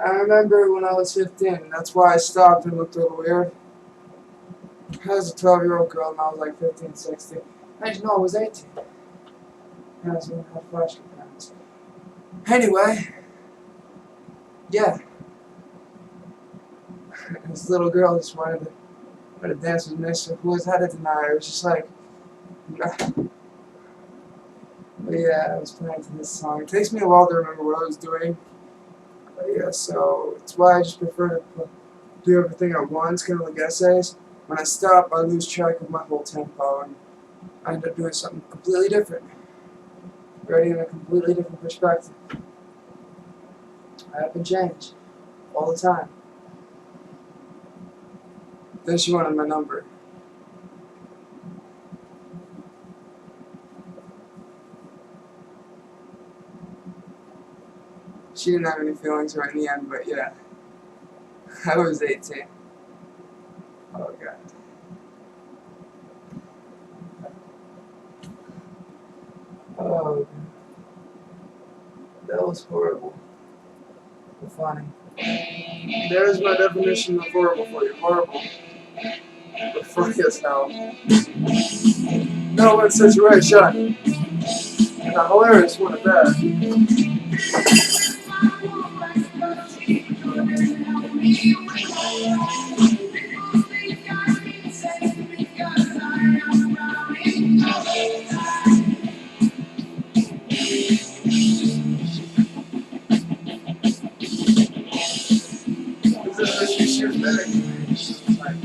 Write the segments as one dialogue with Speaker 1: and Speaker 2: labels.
Speaker 1: I remember when I was 15, that's why I stopped and looked a little weird. I was a 12-year-old girl and I was like 15, 16. I didn't know I was 18. I was going to have flashing parents. Anyway, yeah. This little girl just wanted to dance with me, so who was had to deny? It was just like, but yeah, I was playing to this song. It takes me a while to remember what I was doing. But yeah, so it's why I just prefer to do everything at once, kind of like essays. When I stop, I lose track of my whole tempo, and I end up doing something completely different. Writing in a completely different perspective. I have been changed all the time. Then she wanted my number. She didn't have any feelings right in the end, but yeah. I was 18. Oh god. Oh, that was horrible. But funny. There's my definition of horrible for you. Horrible. But funny as hell. No one situation. And a hilarious one at that. She was better than me. She was like,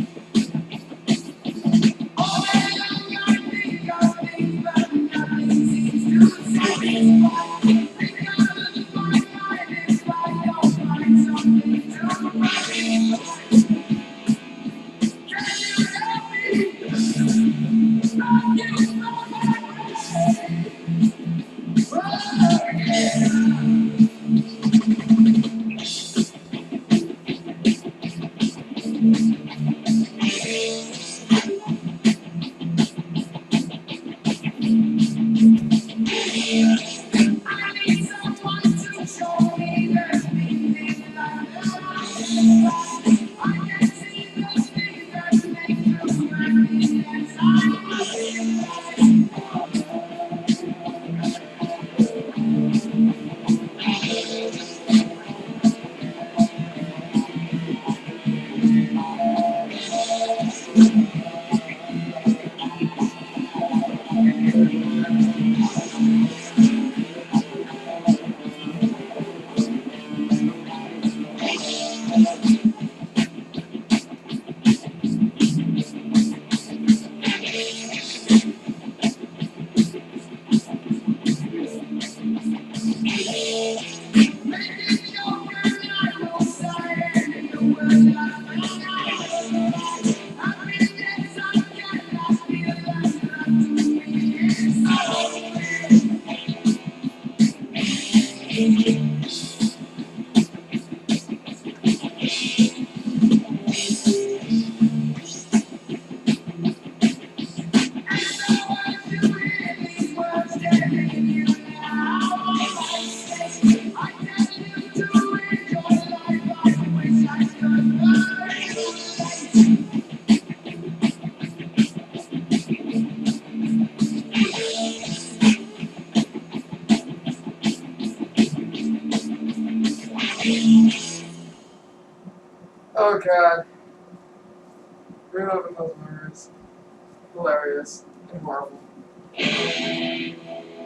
Speaker 1: oh god. Real those words. Hilarious. Marvel.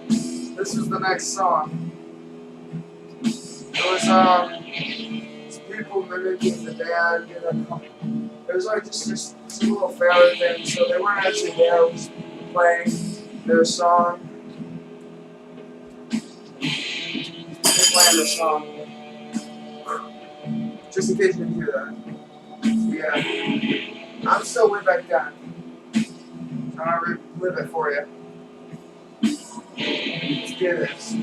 Speaker 1: This was the next song. It was people mimicking the band. It was like just some little fair thing. So they weren't actually there. It was playing their song. They're playing their song. Just in case you didn't hear that. Yeah. I'm still way back down. I'll relive it for you. Let's do this.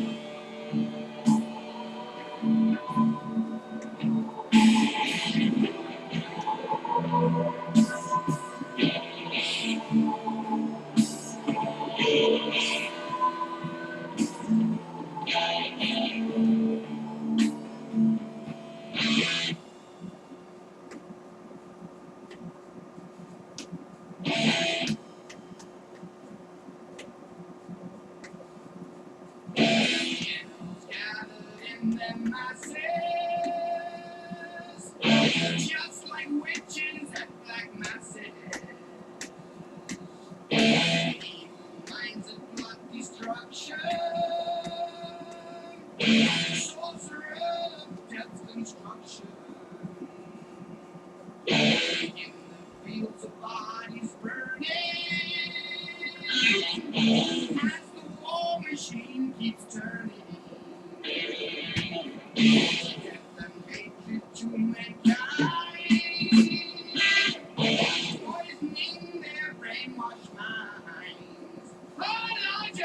Speaker 2: Just like witches and black masses, minds of blood destruction, sorcerer of death's construction. In the fields of bodies burning, as the war machine keeps turning. Death and hatred to mankind, poisoning their brainwashed minds. Oh, Lord,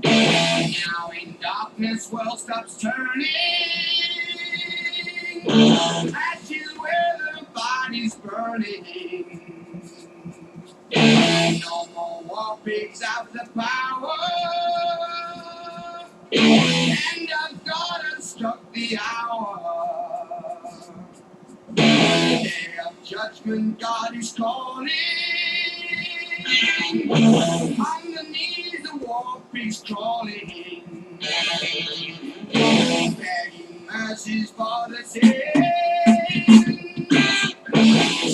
Speaker 2: now in darkness, world stops turning. Ashes where the body's burning. No more war pigs out the power. And of God has struck the hour. hour. Day of judgment, God is calling. Underneath the wall, beast crawling. Begging mercies for the sins.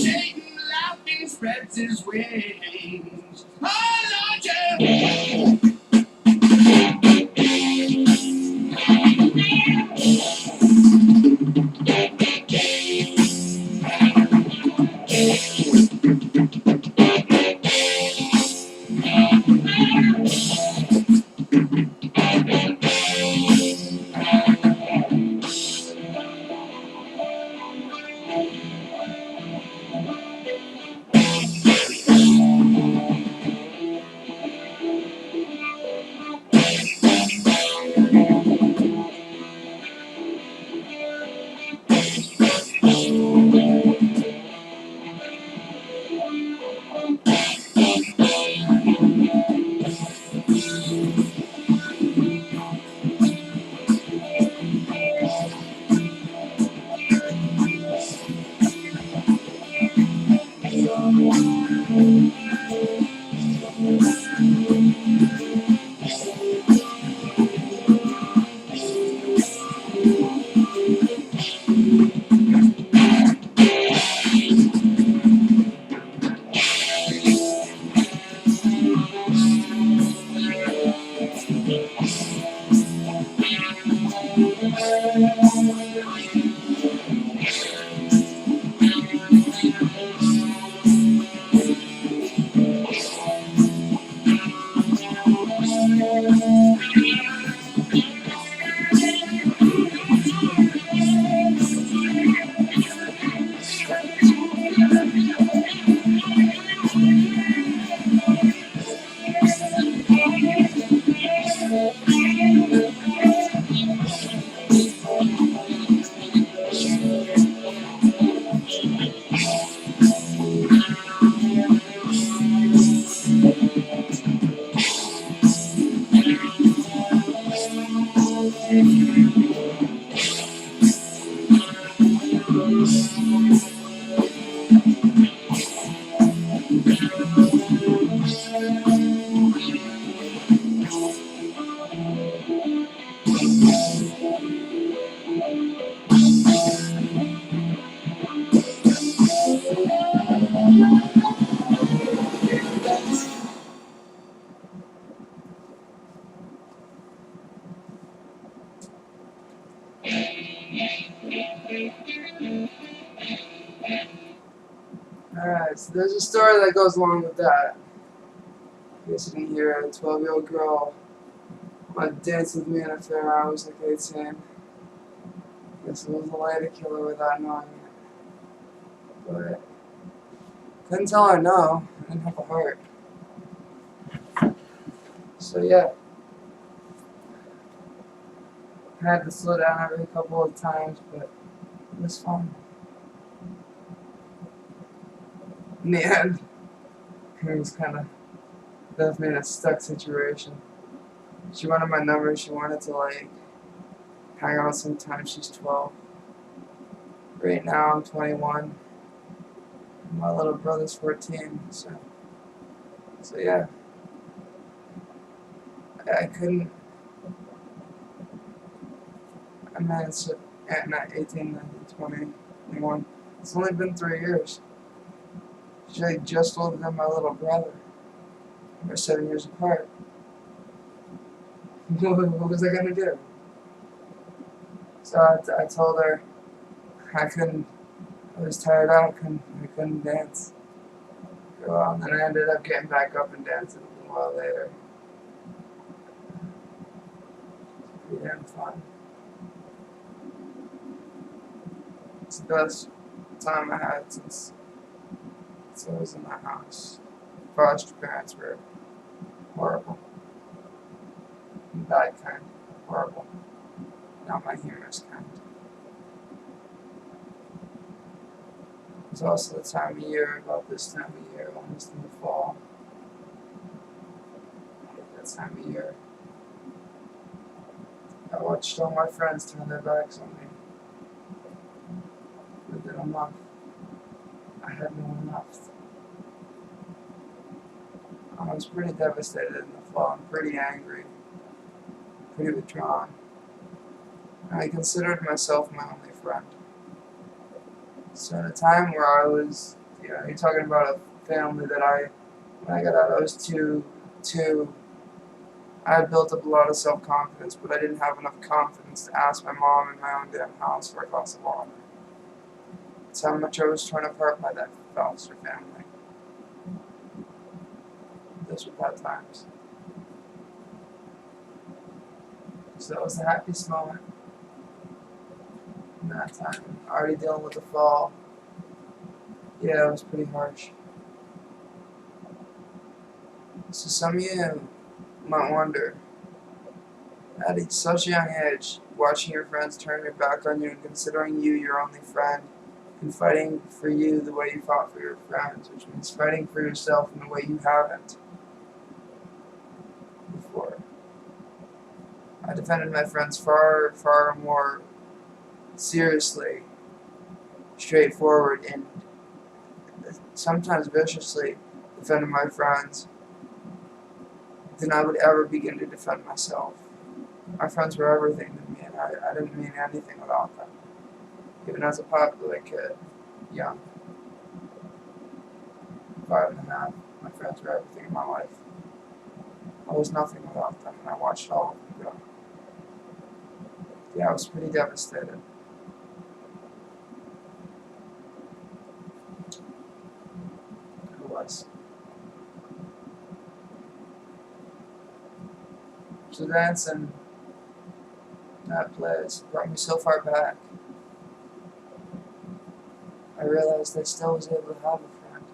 Speaker 2: Satan laughing spreads his wings. Oh Lord, yeah.
Speaker 1: Alright, so there's a story that goes along with that. I guess you didn't hear a 12-year-old girl wanted to dance with me in a fair. I was like 18. I guess it was a way to kill her without knowing it. But couldn't tell her no. I didn't have a heart. So yeah. I had to slow down every couple of times, but it was fun. In the end, it was kind of left me in a stuck situation. She wanted my number. She wanted to like hang out sometime. She's 12. Right now I'm 21. My little brother's 14. So yeah, I couldn't. I managed to at 18, 19, 20, 21. It's only been 3 years. She's like just older than my little brother. We're 7 years apart. What was I gonna do? So I told her I couldn't. I was tired out. I couldn't dance. Well, and then I ended up getting back up and dancing a little while later. Pretty damn fun. It's the best time I had since I was in my house. Foster parents were horrible. Bad kind. Horrible. Not my humorous kind. It's also the time of year, about this time of year, almost in the fall. That time of year. I watched all my friends turn their backs on me. month, I had no one left. I was pretty devastated in the fall and pretty angry, pretty withdrawn. And I considered myself my only friend. So at a time where I was, you're talking about a family that when I got out, I was two. I had built up a lot of self-confidence, but I didn't have enough confidence to ask my mom in my own damn house for a glass of water. That's how much I was torn apart by that foster family. Those were bad times. So that was the happiest moment in that time. Already dealing with the fall. Yeah, it was pretty harsh. So some of you might wonder, at such a young age, watching your friends turn their back on you and considering you your only friend, and fighting for you the way you fought for your friends, which means fighting for yourself in the way you haven't before. I defended my friends far, far more seriously, straightforward, and sometimes viciously defended my friends than I would ever begin to defend myself. My friends were everything to me, and I didn't mean anything without them. Even as a popular kid, young, 5 and a half, my friends were everything in my life. I was nothing without them, and I watched all of them go. Yeah, I was pretty devastated. I was. So dancing that place brought me so far back. I realized I still was able to have a friend.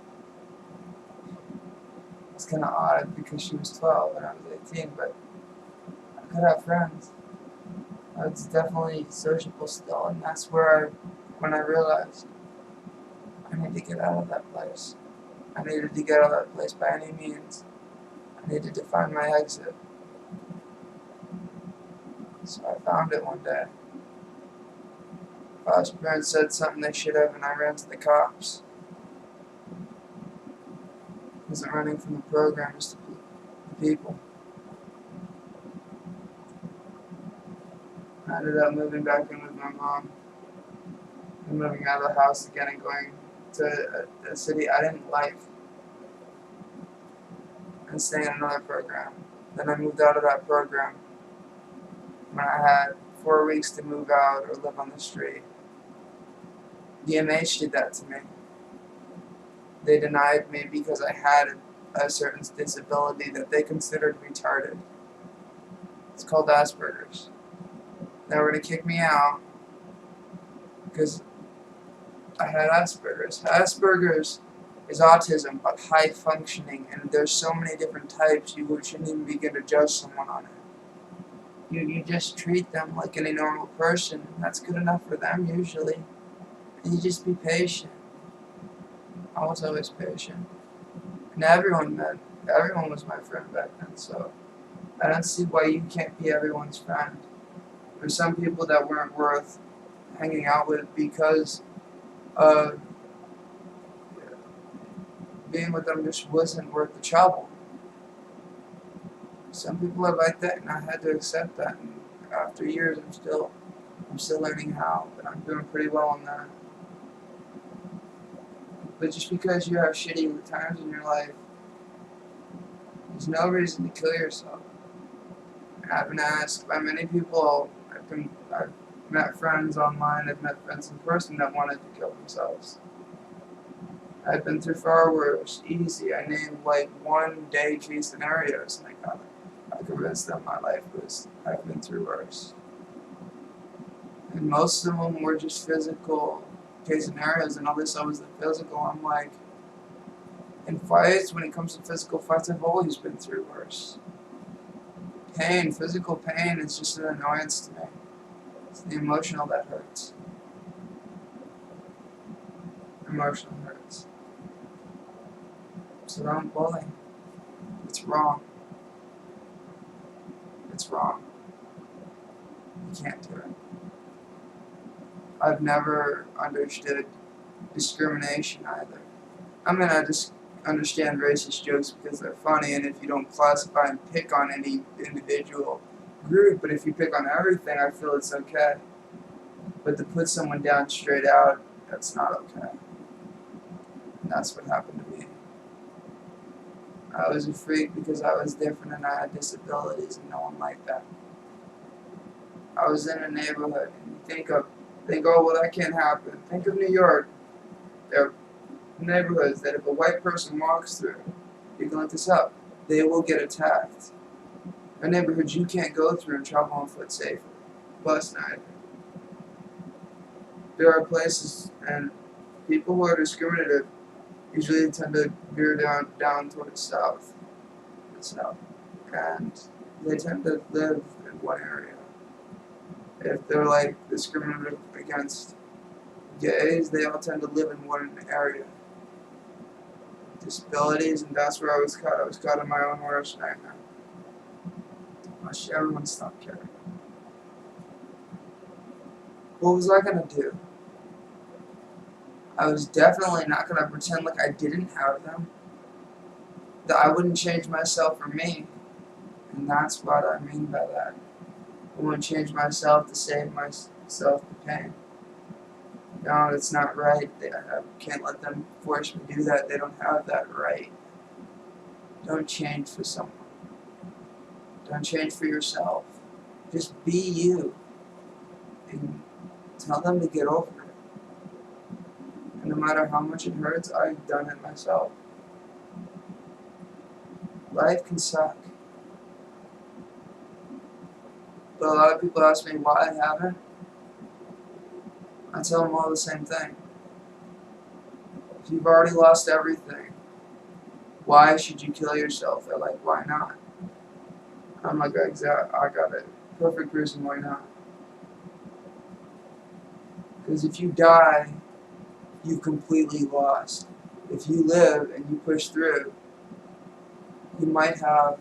Speaker 1: It's kind of odd because she was 12 and I was 18, but I could have friends. I was definitely sociable still, and that's when I realized I need to get out of that place. I needed to get out of that place by any means. I needed to find my exit. So I found it one day. Foster parents said something they should have, and I ran to the cops. I wasn't running from the program, just the people. I ended up moving back in with my mom and moving out of the house again and going to a city I didn't like and staying in another program. Then I moved out of that program when I had 4 weeks to move out or live on the street. DMH did that to me. They denied me because I had a certain disability that they considered retarded. It's called Asperger's. They were going to kick me out because I had Asperger's. Asperger's is autism, but high functioning, and there's so many different types you shouldn't even begin to judge someone on it. You just treat them like any normal person, and that's good enough for them usually. And you just be patient. I was always patient. And everyone was my friend back then, so I don't see why you can't be everyone's friend. There's some people that weren't worth hanging out with because being with them just wasn't worth the trouble. Some people are like that, and I had to accept that. And after years, I'm still learning how, but I'm doing pretty well on that. But just because you have shitty times in your life, there's no reason to kill yourself. I've been asked by many people. I've met friends online. I've met friends in person that wanted to kill themselves. I've been through far worse. Easy. I named like 1 day case scenarios, and I convinced them I've been through worse. And most of them were just physical case scenarios, and all this was the physical. I'm like, in fights, when it comes to physical fights, I've always been through worse. Physical pain is just an annoyance to me. It's the emotional that hurts. Emotional hurts. So don't bully. It's wrong. It's wrong. You can't do it. I've never understood discrimination either. I mean, I just understand racist jokes because they're funny, and if you don't classify and pick on any individual group, but if you pick on everything, I feel it's okay. But to put someone down straight out, that's not okay. And that's what happened to me. I was a freak because I was different and I had disabilities, and no one liked that. I was in a neighborhood, and you think, oh, well, that can't happen. Think of New York. There are neighborhoods that if a white person walks through, you can look this up, they will get attacked. There are neighborhoods you can't go through and travel on foot safely. Bus neither. There are places and people who are discriminative usually tend to veer down toward the south. And they tend to live in one area. If they're like discriminative against gays, they all tend to live in one area. Disabilities, and that's where I was caught. I was caught in my own worst nightmare. Gosh, everyone stopped caring. What was I gonna do? I was definitely not gonna pretend like I didn't have them. That I wouldn't change myself for me. And that's what I mean by that. I wouldn't change myself to save myself the pain. No, it's not right. I can't let them force me to do that. They don't have that right. Don't change for someone. Don't change for yourself. Just be you. And tell them to get over it. And no matter how much it hurts, I've done it myself. Life can suck. But a lot of people ask me why I haven't. I tell them all the same thing. If you've already lost everything, why should you kill yourself? They're like, why not? I'm like, I got it. Perfect reason why not. Because if you die, you've completely lost. If you live and you push through, you might have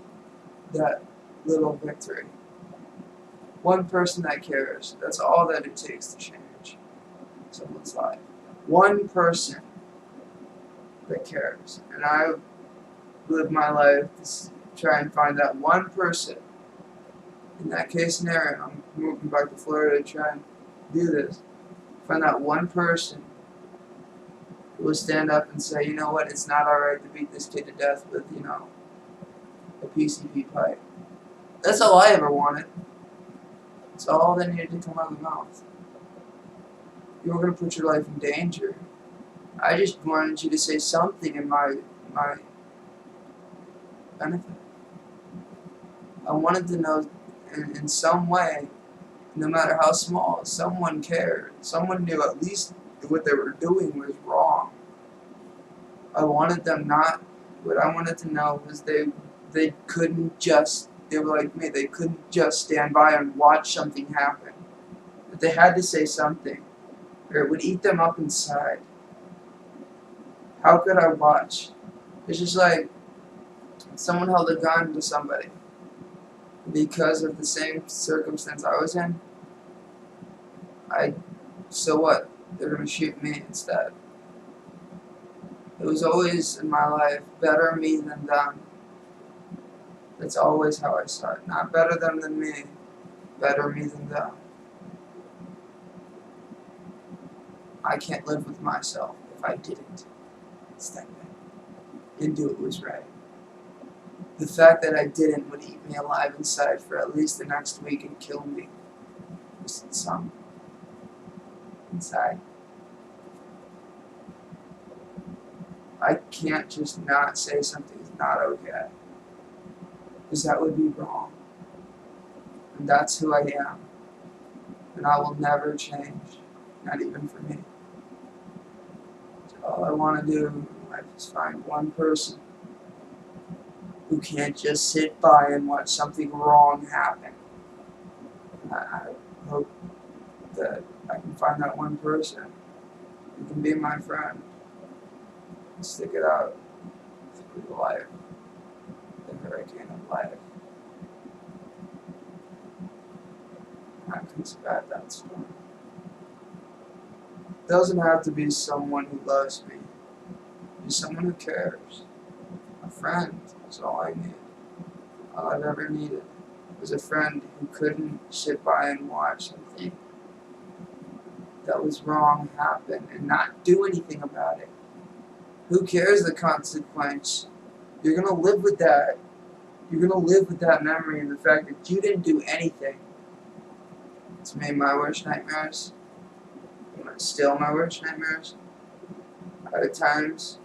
Speaker 1: that little victory. One person that cares, that's all that it takes to change someone's life. One person that cares. And I live my life to try and find that one person. In that case scenario, I'm moving back to Florida to try and do this. Find that one person who will stand up and say, you know what, it's not alright to beat this kid to death with, a PCP pipe. That's all I ever wanted. It's all that needed to come out of the mouth. You were going to put your life in danger. I just wanted you to say something in my benefit. I wanted to know in some way, no matter how small, someone cared. Someone knew at least what they were doing was wrong. I wanted them what I wanted to know was they couldn't just, they were like me, they couldn't just stand by and watch something happen. That they had to say something, or it would eat them up inside. How could I watch? It's just like someone held a gun to somebody because of the same circumstance I was in. So what? They're gonna shoot me instead. It was always in my life, better me than them. That's always how I saw it. Not better them than me, better me than them. I can't live with myself if I didn't step in and do what was right. The fact that I didn't would eat me alive inside for at least the next week and kill me. Just some inside. I can't just not say something is not okay. Because that would be wrong. And that's who I am. And I will never change. Not even for me. So all I want to do in life is find one person who can't just sit by and watch something wrong happen. I hope that I can find that one person who can be my friend and stick it out through the life, the hurricane of life. That comes about that storm. Doesn't have to be someone who loves me. Just someone who cares. A friend is all I need. All I've ever needed was a friend who couldn't sit by and watch something that was wrong happen and not do anything about it. Who cares the consequence? You're gonna live with that. You're gonna live with that memory and the fact that you didn't do anything. It's made my worst nightmares. It's still my worst nightmares. At times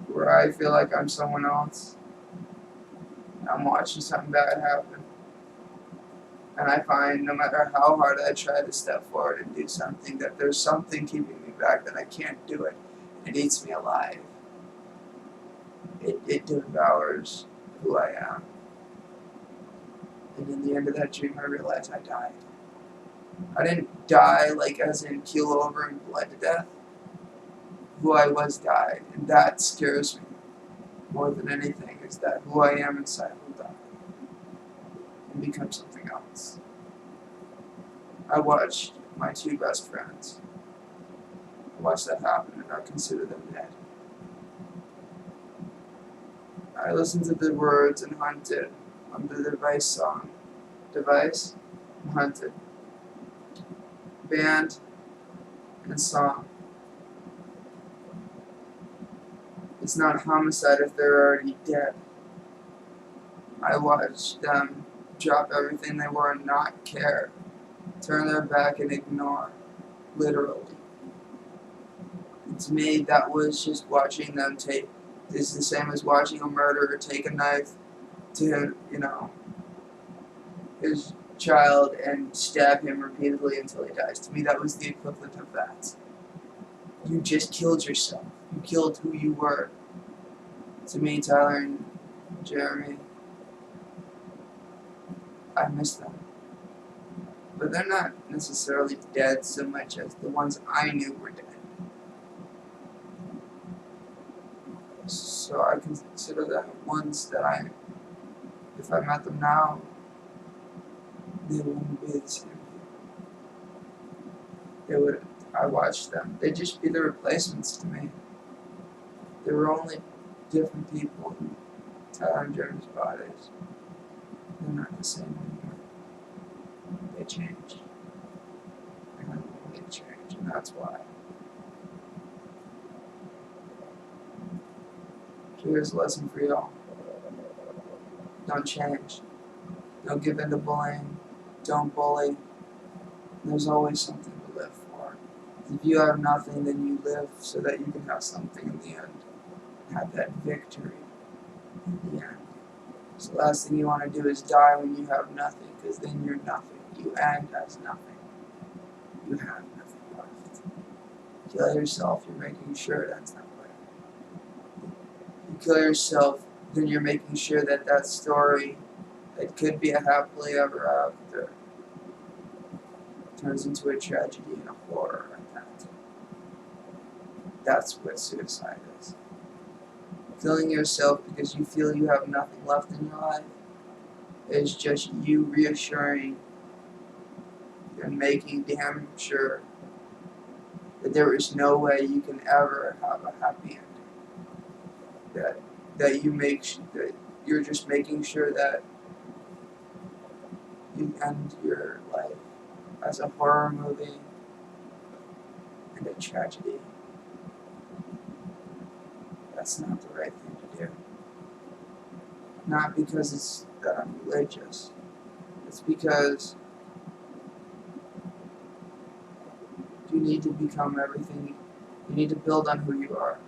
Speaker 1: where I feel like I'm someone else. I'm watching something bad happen. And I find no matter how hard I try to step forward and do something, that there's something keeping me back, that I can't do it. It eats me alive. It devours who I am. And in the end of that dream, I realized I died. I didn't die like as in keel over and bled to death. Who I was died. And that scares me more than anything, is that who I am inside will die and become something else. I watched my two best friends. I watched that happen and I consider them dead. I listened to the words and hunted on the Device song. Device and Hunted. Band and song. It's not homicide if they're already dead. I watched them drop everything they were and not care. Turn their back and ignore. Literally. And to me, that was just watching them take. It's the same as watching a murderer take a knife to, his child and stab him repeatedly until he dies. To me, that was the equivalent of that. You just killed yourself. You killed who you were. To me, Tyler and Jeremy, I miss them. But they're not necessarily dead so much as the ones I knew were dead. So I consider them ones that if I met them now, they wouldn't be the same people. They wouldn't. I watched them. They'd just be the replacements to me. They were only different people in Tyler and Jeremy's bodies. They're not the same anymore. They changed. They changed, and that's why. Here's a lesson for y'all. Don't change. Don't give in to bullying. Don't bully. There's always something to live for. If you have nothing, then you live so that you can have something in the end. Have that victory in the end. So the last thing you want to do is die when you have nothing, because then you're nothing. You end as nothing. You have nothing left. Kill yourself, you're making sure it ends that way. You kill yourself, then you're making sure that that story, that could be a happily ever after, turns into a tragedy and a horror like that. That's what suicide is. Killing yourself because you feel you have nothing left in your life is just you reassuring and making damn sure that there is no way you can ever have a happy ending. That you're just making sure that you end your life as a horror movie and a tragedy. That's not the right thing to do. Not because it's that I'm religious. It's because you need to become everything. You need to build on who you are.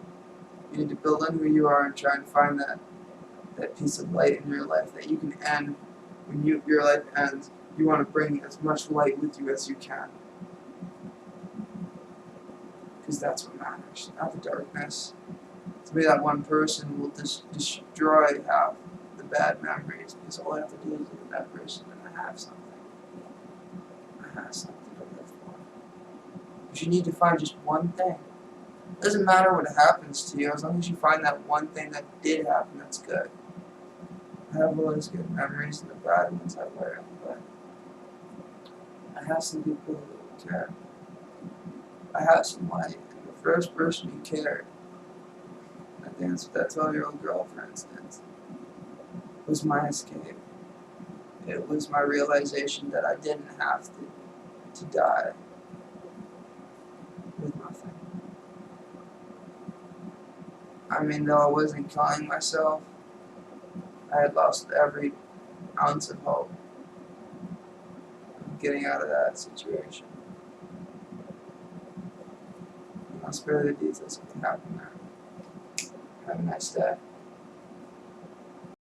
Speaker 1: You need to build on who you are and try and find that piece of light in your life that you can end. When your life ends, you want to bring as much light with you as you can. Because that's what matters, not the darkness. To me, that one person will destroy half the bad memories, because all I have to do is look at that person and I have something. I have something to live for. But you need to find just one thing. It doesn't matter what happens to you, as long as you find that one thing that did happen that's good. I have all those good memories and the bad ones I learned, but I have some people who care. I have some light. And the first person who cared, I think that's what that 12-year-old girl, for instance, was my escape. It was my realization that I didn't have to die with nothing. I mean, though I wasn't killing myself, I had lost every ounce of hope of getting out of that situation. I'll spare the details of what happened there. Have a nice day.